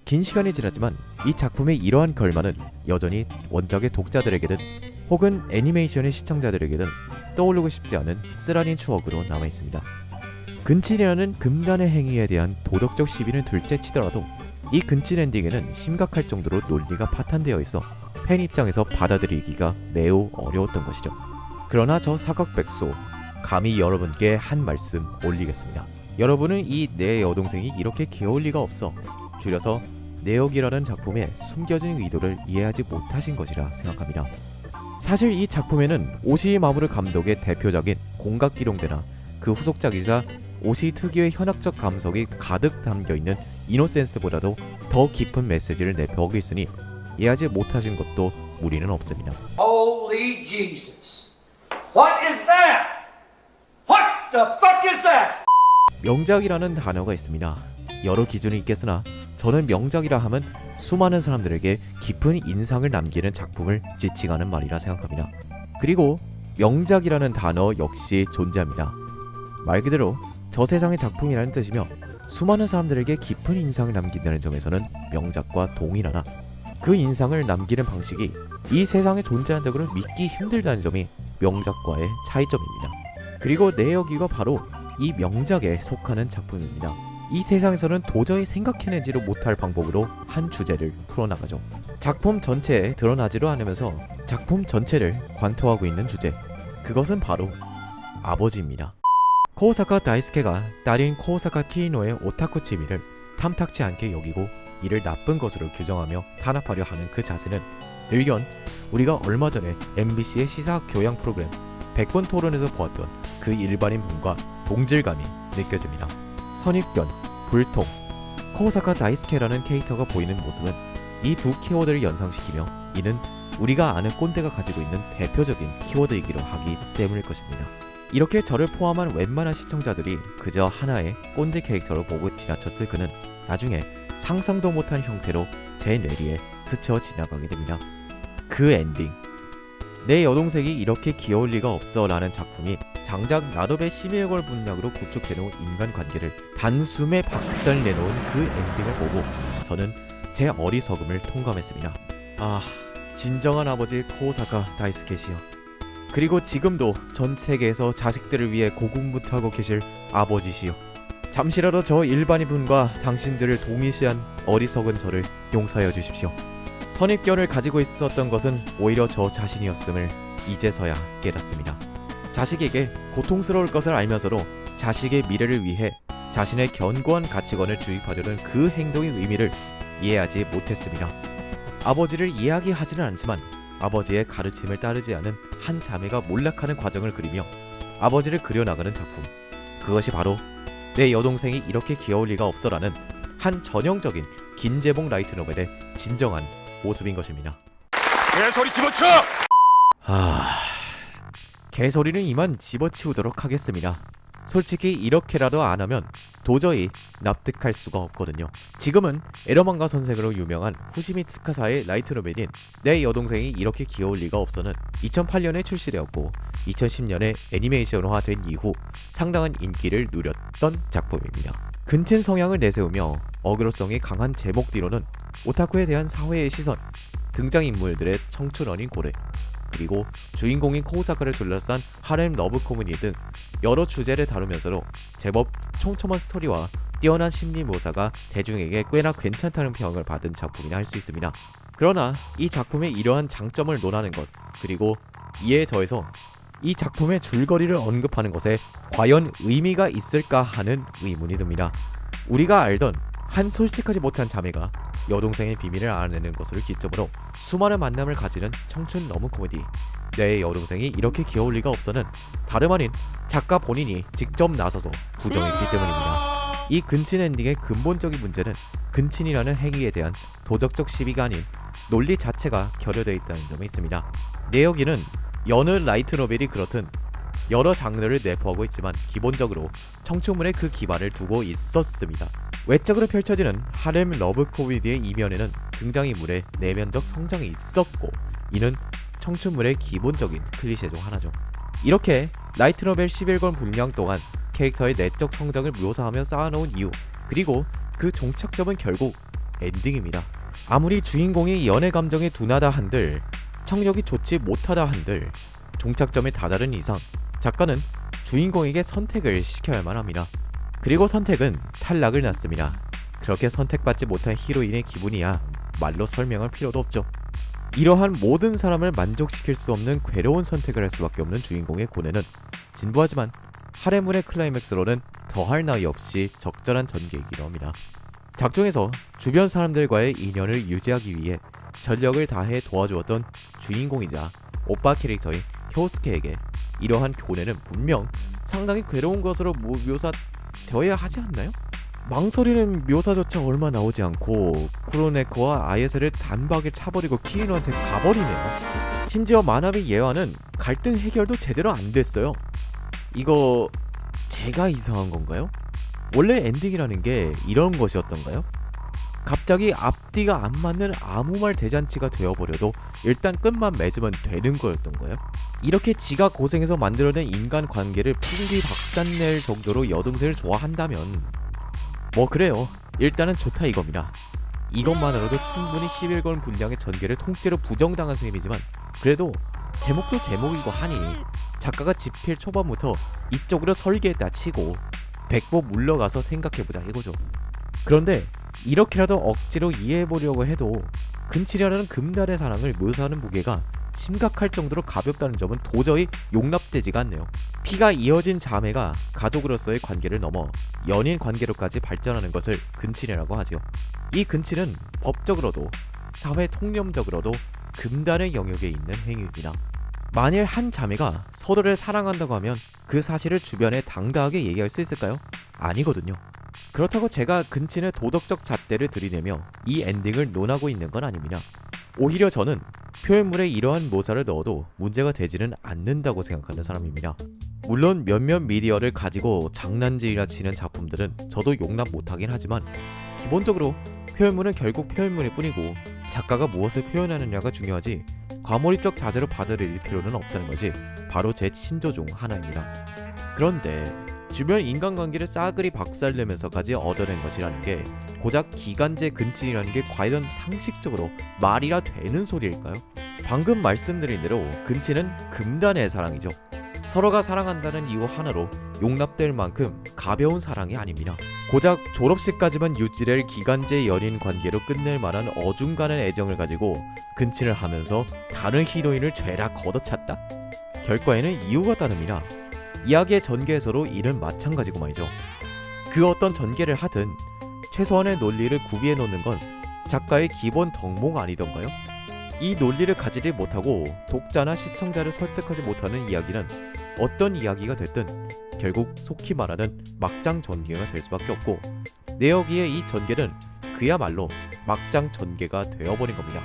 긴 시간이 지났지만 이 작품의 이러한 결말은 여전히 원작의 독자들에게든 혹은 애니메이션의 시청자들에게는 떠오르고 싶지 않은 쓰라린 추억으로 남아있습니다. 근친이라는 금단의 행위에 대한 도덕적 시비는 둘째치더라도 이 근친 엔딩에는 심각할 정도로 논리가 파탄되어 있어 팬 입장에서 받아들이기가 매우 어려웠던 것이죠. 그러나 저 사각백수 감히 여러분께 한 말씀 올리겠습니다. 여러분은 이 내 여동생이 이렇게 귀여울 리가 없어, 줄여서 내역이라는 작품의 숨겨진 의도를 이해하지 못하신 것이라 생각합니다. 사실 이 작품에는 오시이 마모루 감독의 대표작인 공각기룡대나 그 후속작이자 오시이 특유의 현학적 감성이 가득 담겨있는 이노센스보다도 더 깊은 메시지를 내포하고 있으니 이해하지 못하신 것도 무리는 없습니다. Holy Jesus! What is that? What the fuck is that? 명작이라는 단어가 있습니다. 여러 기준이 있겠으나 저는 명작이라 하면 수많은 사람들에게 깊은 인상을 남기는 작품을 지칭하는 말이라 생각합니다. 그리고 명작이라는 단어 역시 존재합니다. 말 그대로 저 세상의 작품이라는 뜻이며 수많은 사람들에게 깊은 인상을 남긴다는 점에서는 명작과 동일하나 그 인상을 남기는 방식이 이 세상에 존재한다고는 믿기 힘들다는 점이 명작과의 차이점입니다. 그리고 내여기가 바로 이 명작에 속하는 작품입니다. 이 세상에서는 도저히 생각해내지도 못할 방법으로 한 주제를 풀어나가죠. 작품 전체에 드러나지도 않으면서 작품 전체를 관통하고 있는 주제, 그것은 바로 아버지입니다. 코오사카 다이스케가 딸인 코오사카 키이노의 오타쿠 취미를 탐탁치 않게 여기고 이를 나쁜 것으로 규정하며 탄압하려 하는 그 자세는 일견 우리가 얼마 전에 MBC의 시사 교양 프로그램 100번 토론에서 보았던 그 일반인 분과 동질감이 느껴집니다. 선입견, 불통, 코오사카 다이스케라는 캐릭터가 보이는 모습은 이 두 키워드를 연상시키며 이는 우리가 아는 꼰대가 가지고 있는 대표적인 키워드이기로 하기 때문일 것입니다. 이렇게 저를 포함한 웬만한 시청자들이 그저 하나의 꼰대 캐릭터로 보고 지나쳤을 그는 나중에 상상도 못한 형태로 제 뇌리에 스쳐 지나가게 됩니다. 그 엔딩, 내 여동생이 이렇게 귀여울 리가 없어 라는 작품이 장작 나룻배 심일걸 분량으로 구축해놓은 인간관계를 단숨에 박살 내놓은 그 엔딩을 보고 저는 제 어리석음을 통감했습니다. 아, 진정한 아버지 코오사카 다이스케시여, 그리고 지금도 전 세계에서 자식들을 위해 고군분투하고 계실 아버지시여, 잠시라도 저 일반인분과 당신들을 동일시한 어리석은 저를 용서하여 주십시오. 선입견을 가지고 있었던 것은 오히려 저 자신이었음을 이제서야 깨닫습니다. 자식에게 고통스러울 것을 알면서도 자식의 미래를 위해 자신의 견고한 가치관을 주입하려는 그 행동의 의미를 이해하지 못했습니다. 아버지를 이야기하지는 않지만 아버지의 가르침을 따르지 않은 한 자매가 몰락하는 과정을 그리며 아버지를 그려나가는 작품, 그것이 바로 내 여동생이 이렇게 귀여울 리가 없어라는 한 전형적인 긴제봉 라이트 노벨의 진정한 모습인 것입니다. 개소리 집어쳐! 개소리는 이만 집어치우도록 하겠습니다. 솔직히 이렇게라도 안 하면 도저히 납득할 수가 없거든요. 지금은 에러만가 선생으로 유명한 후시미 트카사의 라이트 노벨인 내 여동생이 이렇게 귀여울 리가 없어는 2008년에 출시되었고 2010년에 애니메이션화된 이후 상당한 인기를 누렸던 작품입니다. 근친 성향을 내세우며 어그로성이 강한 제목 뒤로는 오타쿠에 대한 사회의 시선, 등장인물들의 청춘 어린 고래, 그리고 주인공인 코오사카를 둘러싼 하렘 러브 코미디 등 여러 주제를 다루면서도 제법 촘촘한 스토리와 뛰어난 심리 묘사가 대중에게 꽤나 괜찮다는 평을 받은 작품이라 할 수 있습니다. 그러나 이 작품의 이러한 장점을 논하는 것, 그리고 이에 더해서 이 작품의 줄거리를 언급하는 것에 과연 의미가 있을까 하는 의문이 듭니다. 우리가 알던 한 솔직하지 못한 자매가 여동생의 비밀을 알아내는 것을 기점으로 수많은 만남을 가지는 청춘 러브 코미디 내 여동생이 이렇게 귀여울 리가 없어는 다름 아닌 작가 본인이 직접 나서서 부정했기 때문입니다. 이 근친 엔딩의 근본적인 문제는 근친이라는 행위에 대한 도덕적 시비가 아닌 논리 자체가 결여되어 있다는 점에 있습니다. 내여기는 여느 라이트 노벨이 그렇듯 여러 장르를 내포하고 있지만 기본적으로 청춘물에 그 기반을 두고 있었습니다. 외적으로 펼쳐지는 하렘 러브 코미디의 이면에는 등장인물의 내면적 성장이 있었고 이는 청춘물의 기본적인 클리셰 중 하나죠. 이렇게 라이트 노벨 11권 분량 동안 캐릭터의 내적 성장을 묘사하며 쌓아놓은 이유, 그리고 그 종착점은 결국 엔딩입니다. 아무리 주인공이 연애 감정에 둔하다 한들, 청력이 좋지 못하다 한들, 종착점에 다다른 이상 작가는 주인공에게 선택을 시켜야만 합니다. 그리고 선택은 탈락을 낳습니다. 그렇게 선택받지 못한 히로인의 기분이야 말로 설명할 필요도 없죠. 이러한 모든 사람을 만족시킬 수 없는 괴로운 선택을 할 수밖에 없는 주인공의 고뇌는 진부하지만 하레문의 클라이맥스로는 더할 나위 없이 적절한 전개이기도 합니다. 작중에서 주변 사람들과의 인연을 유지하기 위해 전력을 다해 도와주었던 주인공이자 오빠 캐릭터인 효스케에게 이러한 고뇌는 분명 상당히 괴로운 것으로 묘사되어야 하지 않나요? 망설이는 묘사조차 얼마 나오지 않고 쿠로네코와 아예세를 단박에 차버리고 키리노한테 가버리네요. 심지어 마나미 예와는 갈등 해결도 제대로 안 됐어요. 이거 제가 이상한 건가요? 원래 엔딩이라는 게 이런 것이었던가요? 갑자기 앞뒤가 안 맞는 아무 말 대잔치가 되어버려도 일단 끝만 맺으면 되는 거였던가요? 이렇게 지가 고생해서 만들어낸 인간관계를 풍비 박산낼 정도로 여동생을 좋아한다면 뭐 그래요. 일단은 좋다 이겁니다. 이것만으로도 충분히 11권 분량의 전개를 통째로 부정당한 셈이지만 그래도 제목도 제목이고 하니 작가가 집필 초반부터 이쪽으로 설계했다 치고 백보 물러가서 생각해보자 이거죠. 그런데 이렇게라도 억지로 이해해보려고 해도 근칠이라는 금단의 사랑을 묘사하는 무게가 심각할 정도로 가볍다는 점은 도저히 용납되지가 않네요. 피가 이어진 자매가 가족으로서의 관계를 넘어 연인 관계로까지 발전하는 것을 근친이라고 하지요. 이 근친은 법적으로도 사회 통념적으로도 금단의 영역에 있는 행위입니다. 만일 한 자매가 서로를 사랑한다고 하면 그 사실을 주변에 당당하게 얘기할 수 있을까요? 아니거든요. 그렇다고 제가 근친의 도덕적 잣대를 들이대며 이 엔딩을 논하고 있는 건 아닙니다. 오히려 저는 표현물에 이러한 묘사를 넣어도 문제가 되지는 않는다고 생각하는 사람입니다. 물론 몇몇 미디어를 가지고 장난질이나 치는 작품들은 저도 용납 못하긴 하지만 기본적으로 표현물은 결국 표현물일 뿐이고 작가가 무엇을 표현하느냐가 중요하지 과몰입적 자세로 받아들일 필요는 없다는 것이 바로 제 신조 중 하나입니다. 그런데 주변 인간관계를 싸그리 박살내면서까지 얻어낸 것이라는 게 고작 기간제 근친이라는 게 과연 상식적으로 말이라 되는 소리일까요? 방금 말씀드린 대로 근친은 금단의 사랑이죠. 서로가 사랑한다는 이유 하나로 용납될 만큼 가벼운 사랑이 아닙니다. 고작 졸업식까지만 유지될 기간제 연인 관계로 끝낼 만한 어중간한 애정을 가지고 근친을 하면서 다른 히로인을 죄라 걷어찼다? 결과에는 이유가 따릅니다. 이야기의 전개에서도 이는 마찬가지고 말이죠. 그 어떤 전개를 하든 최소한의 논리를 구비해 놓는 건 작가의 기본 덕목 아니던가요? 이 논리를 가지지 못하고 독자나 시청자를 설득하지 못하는 이야기는 어떤 이야기가 됐든 결국 속히 말하는 막장 전개가 될 수밖에 없고 내여기의 이 전개는 그야말로 막장 전개가 되어버린 겁니다.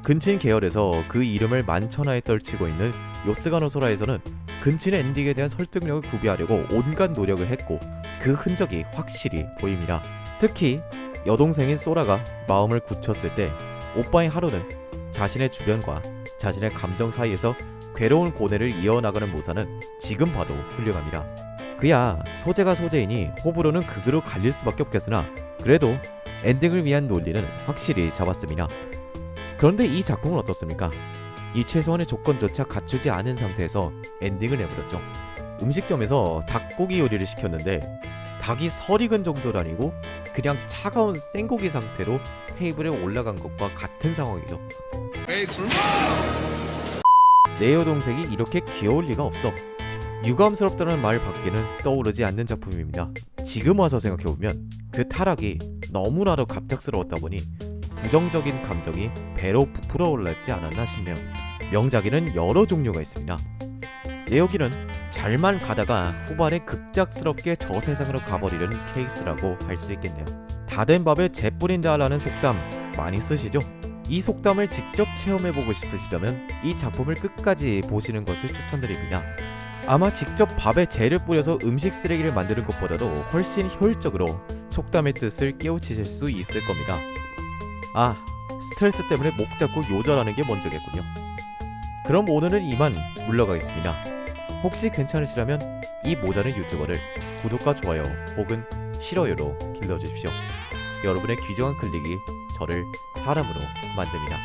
근친 계열에서 그 이름을 만천하에 떨치고 있는 요스가노 소라에서는 근친의 엔딩에 대한 설득력을 구비하려고 온갖 노력을 했고 그 흔적이 확실히 보입니다. 특히 여동생인 소라가 마음을 굳혔을 때 오빠인 하루는 자신의 주변과 자신의 감정 사이에서 괴로운 고뇌를 이어나가는 묘사는 지금 봐도 훌륭합니다. 그야 소재가 소재이니 호불호는 극으로 갈릴 수밖에 없겠으나 그래도 엔딩을 위한 논리는 확실히 잡았습니다. 그런데 이 작품은 어떻습니까? 이 최소한의 조건조차 갖추지 않은 상태에서 엔딩을 내버렸죠. 음식점에서 닭고기 요리를 시켰는데 닭이 설익은 정도도 아니고 그냥 차가운 생고기 상태로 테이블에 올라간 것과 같은 상황이죠. 내 여동생이 이렇게 귀여울 리가 없어. 유감스럽다는 말 밖에는 떠오르지 않는 작품입니다. 지금 와서 생각해보면 그 타락이 너무나도 갑작스러웠다 보니 부정적인 감정이 배로 부풀어 올랐지 않았나 싶네요. 명작에는 여러 종류가 있습니다. 내여기는 잘만 가다가 후반에 급작스럽게 저 세상으로 가버리는 케이스라고 할 수 있겠네요. 다 된 밥에 재 뿌린다 라는 속담 많이 쓰시죠? 이 속담을 직접 체험해보고 싶으시다면 이 작품을 끝까지 보시는 것을 추천드립니다. 아마 직접 밥에 재를 뿌려서 음식 쓰레기를 만드는 것보다도 훨씬 효율적으로 속담의 뜻을 깨우치실 수 있을 겁니다. 아, 스트레스 때문에 목 잡고 요절하는 게 먼저겠군요. 그럼 오늘은 이만 물러가겠습니다. 혹시 괜찮으시다면 이 모자른 유튜버를 구독과 좋아요 혹은 싫어요로 길러주십시오. 여러분의 귀중한 클릭이 저를 사람으로 만듭니다.